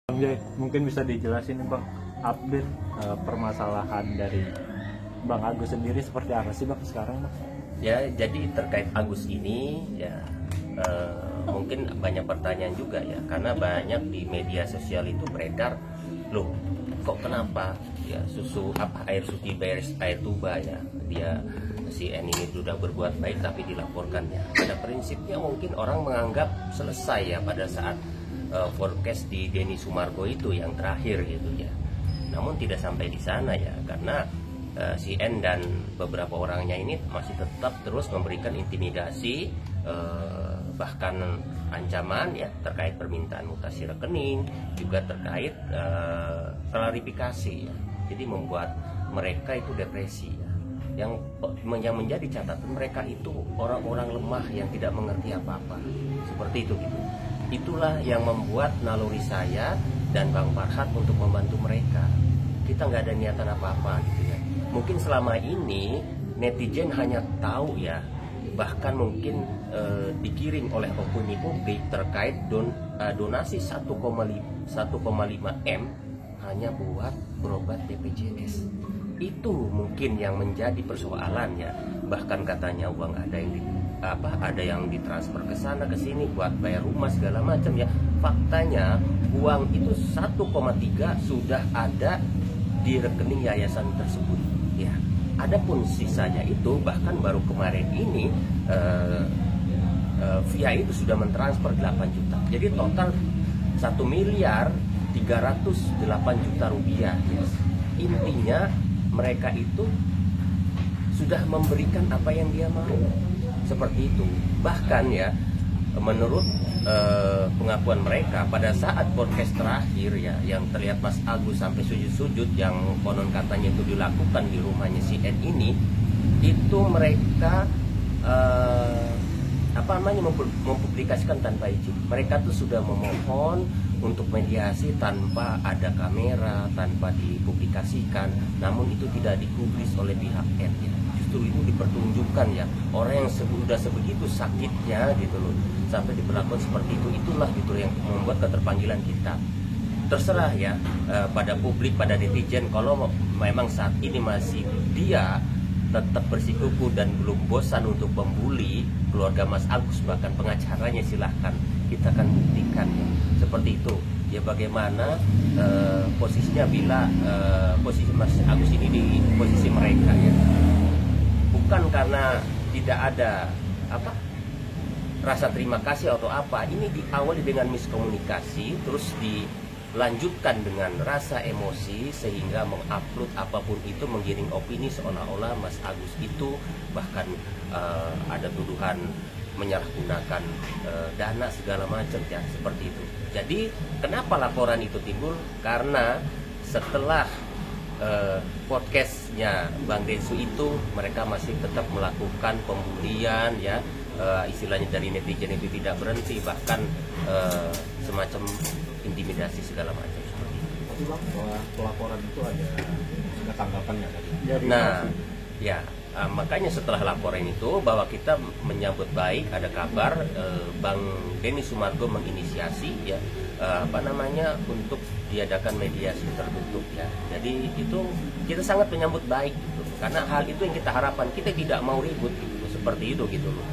Bang Joy, mungkin bisa dijelasin nih Bang, update permasalahan dari Bang Agus sendiri seperti apa sih Bang sekarang Bang? Ya, jadi terkait Agus ini ya mungkin banyak pertanyaan juga ya, karena banyak di media sosial itu beredar, loh kok kenapa ya susu apa air suci beres air tuba ya, dia si N ini sudah berbuat baik tapi dilaporkannya. Pada prinsipnya mungkin orang menganggap selesai ya pada saat forecast di Denny Sumargo itu yang terakhir gitu ya. Namun tidak sampai di sana ya, karena si N dan beberapa orangnya ini masih tetap terus memberikan intimidasi, bahkan ancaman ya terkait permintaan mutasi rekening, juga terkait klarifikasi ya. Jadi membuat mereka itu depresi ya. Yang menjadi catatan, mereka itu orang-orang lemah yang tidak mengerti apa-apa, seperti itu gitu. Itulah yang membuat naluri saya dan Bang Farhat untuk membantu mereka. Kita nggak ada niatan apa-apa gitu ya. Mungkin selama ini netizen hanya tahu ya, bahkan mungkin dikirim oleh opini publik terkait donasi 1,5 M hanya buat berobat BPJS. Itu mungkin yang menjadi persoalannya. Bahkan katanya uang ada yang ditransfer ke sana ke sini buat bayar rumah segala macam ya. Faktanya uang itu 1,3 sudah ada di rekening yayasan tersebut ya. Adapun sisanya itu bahkan baru kemarin ini via itu sudah mentransfer 8 juta. Jadi total 1.308.000.000 rupiah ya. Intinya mereka itu sudah memberikan apa yang dia mau, seperti itu. Bahkan ya menurut pengakuan mereka pada saat podcast terakhir ya, yang terlihat Mas Agus sampai sujud-sujud yang konon katanya itu dilakukan di rumahnya si N ini, itu mereka mempublikasikan tanpa izin. Mereka tuh sudah memohon untuk mediasi tanpa ada kamera, tanpa dipublikasikan, namun itu tidak dipublis oleh pihak N ya. Justru itu dipertunjukkan ya, orang yang sudah sebegitu sakitnya gitu loh, sampai diperlakukan seperti itu. Itulah gitu yang membuat keterpanggilan kita. Terserah ya pada publik, pada netizen, kalau memang saat ini masih dia tetap bersikuku dan belum bosan untuk membuli keluarga Mas Agus, bahkan pengacaranya, silahkan, kita akan buktikan ya, seperti itu ya. Bagaimana posisinya bila posisi Mas Agus ini di posisi mereka ya, bukan karena tidak ada rasa terima kasih atau apa. Ini diawali dengan miskomunikasi, terus dilanjutkan dengan rasa emosi, sehingga mengupload apapun itu menggiring opini seolah-olah Mas Agus itu bahkan ada tuduhan menyalahgunakan dana segala macam ya, seperti itu. Jadi kenapa laporan itu timbul? Karena setelah podcastnya Bang Densu itu, mereka masih tetap melakukan pembulian ya, istilahnya dari netizen itu tidak berhenti, bahkan semacam intimidasi segala macam seperti itu. Tapi Bang, pelaporan itu ada tanggapannya dari ya makanya setelah laporan itu, bahwa kita menyambut baik, ada kabar Bang Denny Sumargo menginisiasi ya untuk diadakan mediasi tertutup ya. Jadi itu kita sangat menyambut baik gitu, karena hal itu yang kita harapkan. Kita tidak mau ribut gitu, seperti itu gitu loh.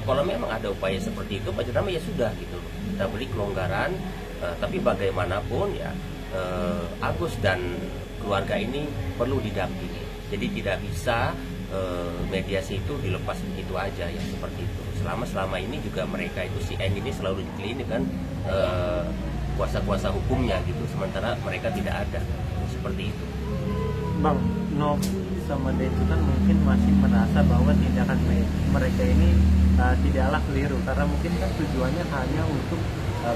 Kalau memang ada upaya seperti itu, Pak Jenama ya sudah gitu loh, kita beri kelonggaran. Tapi bagaimanapun ya Agus dan keluarga ini perlu didampingi. Jadi tidak bisa mediasi itu dilepas begitu aja ya, seperti itu. Selama ini juga mereka itu si N ini selalu dikelilingi kan kuasa-kuasa hukumnya gitu, sementara mereka tidak ada, seperti itu. Bang, Novi sama Densu kan mungkin masih merasa bahwa tindakan mereka ini tidaklah keliru, karena mungkin kan tujuannya hanya untuk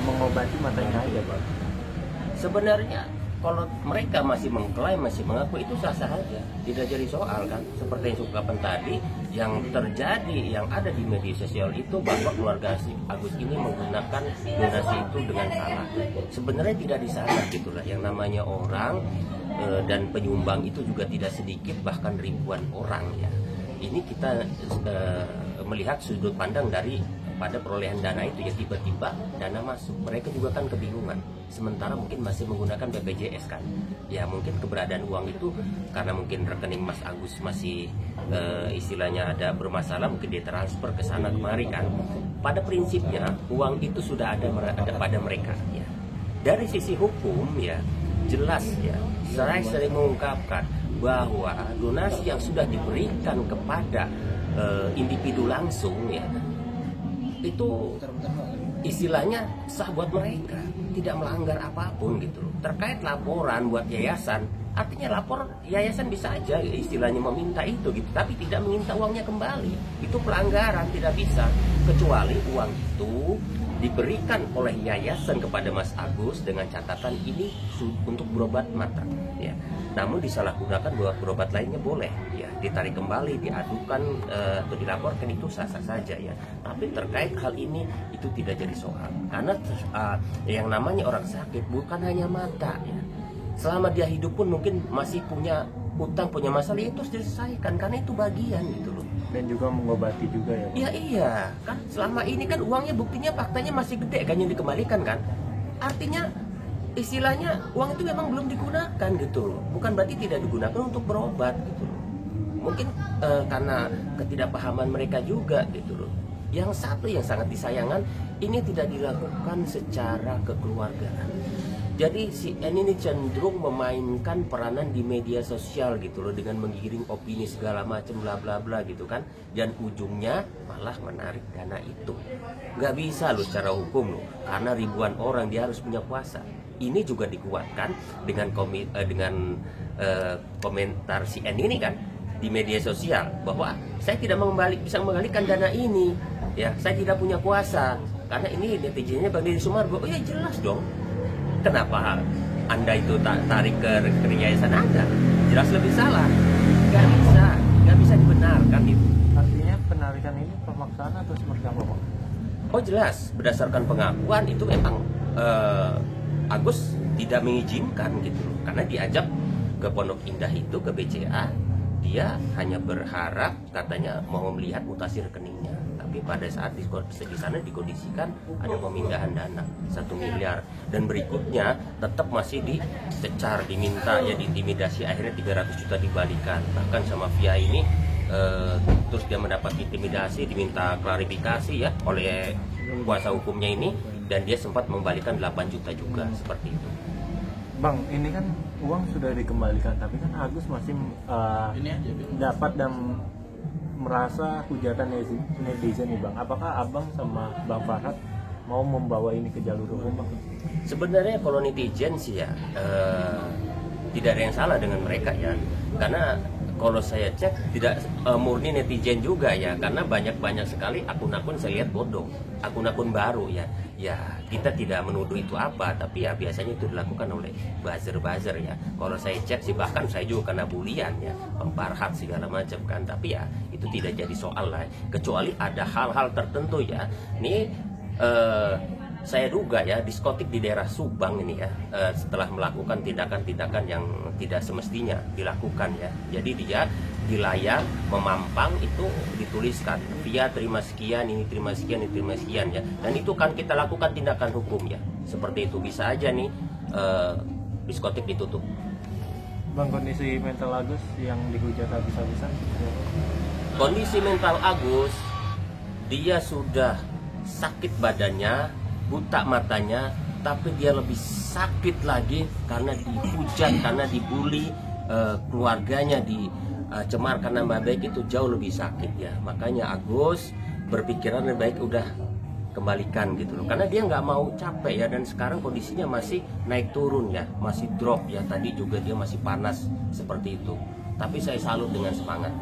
mengobati matanya aja Bang. Sebenarnya kalau mereka masih mengklaim, masih mengaku, itu sah-sah aja, tidak jadi soal kan. Seperti yang ungkapan tadi, yang terjadi, yang ada di media sosial itu bahwa keluarga Agus ini menggunakan donasi itu dengan salah. Sebenarnya tidak di sana gitulah, yang namanya orang dan penyumbang itu juga tidak sedikit, bahkan ribuan orang ya. Ini kita melihat sudut pandang dari pada perolehan dana itu ya, tiba-tiba dana masuk, mereka juga kan kebingungan. Sementara mungkin masih menggunakan BPJS kan, ya mungkin keberadaan uang itu karena mungkin rekening Mas Agus masih istilahnya ada bermasalah, mungkin dia transfer ke sana kemari kan. Pada prinsipnya uang itu sudah ada pada mereka ya. Dari sisi hukum ya jelas ya, saya sering mengungkapkan bahwa donasi yang sudah diberikan kepada individu langsung ya, itu istilahnya sah buat mereka, tidak melanggar apapun gitu loh. Terkait laporan buat yayasan, artinya lapor yayasan bisa aja istilahnya meminta itu gitu, tapi tidak meminta uangnya kembali. Itu pelanggaran, tidak bisa, kecuali uang itu diberikan oleh yayasan kepada Mas Agus dengan catatan ini untuk berobat mata ya. Namun disalahgunakan buat berobat lainnya boleh ya, ditarik kembali, diadukan atau dilaporkan, itu sah-sah saja ya. Tapi terkait hal ini itu tidak jadi soal, karena yang namanya orang sakit bukan hanya mata ya. Selama dia hidup pun mungkin masih punya utang, punya masalah, itu harus diselesaikan karena itu bagian gitu loh. Dan juga mengobati juga ya, Bang? Ya iya kan, selama ini kan uangnya buktinya faktanya masih gede kan yang dikembalikan kan. Artinya istilahnya uang itu memang belum digunakan gitu loh, bukan berarti tidak digunakan untuk berobat gitu loh. Mungkin karena ketidakpahaman mereka juga gitu loh. Yang satu yang sangat disayangkan, ini tidak dilakukan secara kekeluargaan. Jadi si N ini cenderung memainkan peranan di media sosial gitu loh, dengan menggiring opini segala macam bla bla bla gitu kan, dan ujungnya malah menarik dana itu. Nggak bisa loh secara hukum loh, karena ribuan orang dia harus punya kuasa. Ini juga dikuatkan dengan komentar si N ini kan di media sosial, bahwa saya tidak bisa mengembalikan dana ini ya, saya tidak punya kuasa karena ini netizennya Bang Deddy Sumargo. Oh ya jelas dong, kenapa Anda itu tarik ke yayasan Anda? Jelas lebih salah. Nggak bisa dibenarkan itu. Artinya penarikan ini pemaksaan atau seperti apa, Bang? Oh jelas, berdasarkan pengakuan itu memang Agus tidak mengizinkan gitu loh. Karena diajak ke Pondok Indah itu, ke BCA, dia hanya berharap katanya mau melihat mutasi rekeningnya. Tapi pada saat di sana dikondisikan ada pemindahan dana 1 miliar, dan berikutnya tetap masih dicecar, diminta ya, diintimidasi, akhirnya 300 juta dibalikan. Bahkan sama Via ini terus dia mendapat intimidasi, diminta klarifikasi ya oleh kuasa hukumnya ini, dan dia sempat membalikan 8 juta juga seperti itu. Bang, ini kan uang sudah dikembalikan, tapi kan Agus masih dapat dan merasa hujatan netizen nih, Bang. Apakah Abang sama Bang Farhad mau membawa ini ke jalur hukum, Bang? Sebenarnya kalau netizen sih ya tidak ada yang salah dengan mereka ya, karena kalau saya cek tidak murni netizen juga ya, karena banyak sekali akun-akun saya lihat bodong, akun-akun baru ya. Ya kita tidak menuduh itu apa, tapi ya biasanya itu dilakukan oleh buzzer ya. Kalau saya cek sih, bahkan saya juga kena bulian ya, pemparhat segala macam kan, tapi ya itu tidak jadi soal lah, kecuali ada hal-hal tertentu ya. Ini saya duga ya, diskotik di daerah Subang ini ya, setelah melakukan tindakan-tindakan yang tidak semestinya dilakukan ya. Jadi dia di layar memampang itu dituliskan Via terima sekian, ini terima sekian, ini terima sekian ya. Dan itu kan kita lakukan tindakan hukum ya. Seperti itu bisa aja nih diskotik ditutup. Bang, kondisi mental Agus yang dihujat habis-habisan? Kondisi mental Agus, dia sudah sakit badannya, buta matanya, tapi dia lebih sakit lagi karena dihujat, karena dibully, keluarganya dicemarkan nama baik, itu jauh lebih sakit ya. Makanya Agus berpikiran lebih baik udah kembalikan gitu loh, karena dia nggak mau capek ya, dan sekarang kondisinya masih naik turun ya, masih drop ya. Tadi juga dia masih panas seperti itu, tapi saya salut dengan semangat.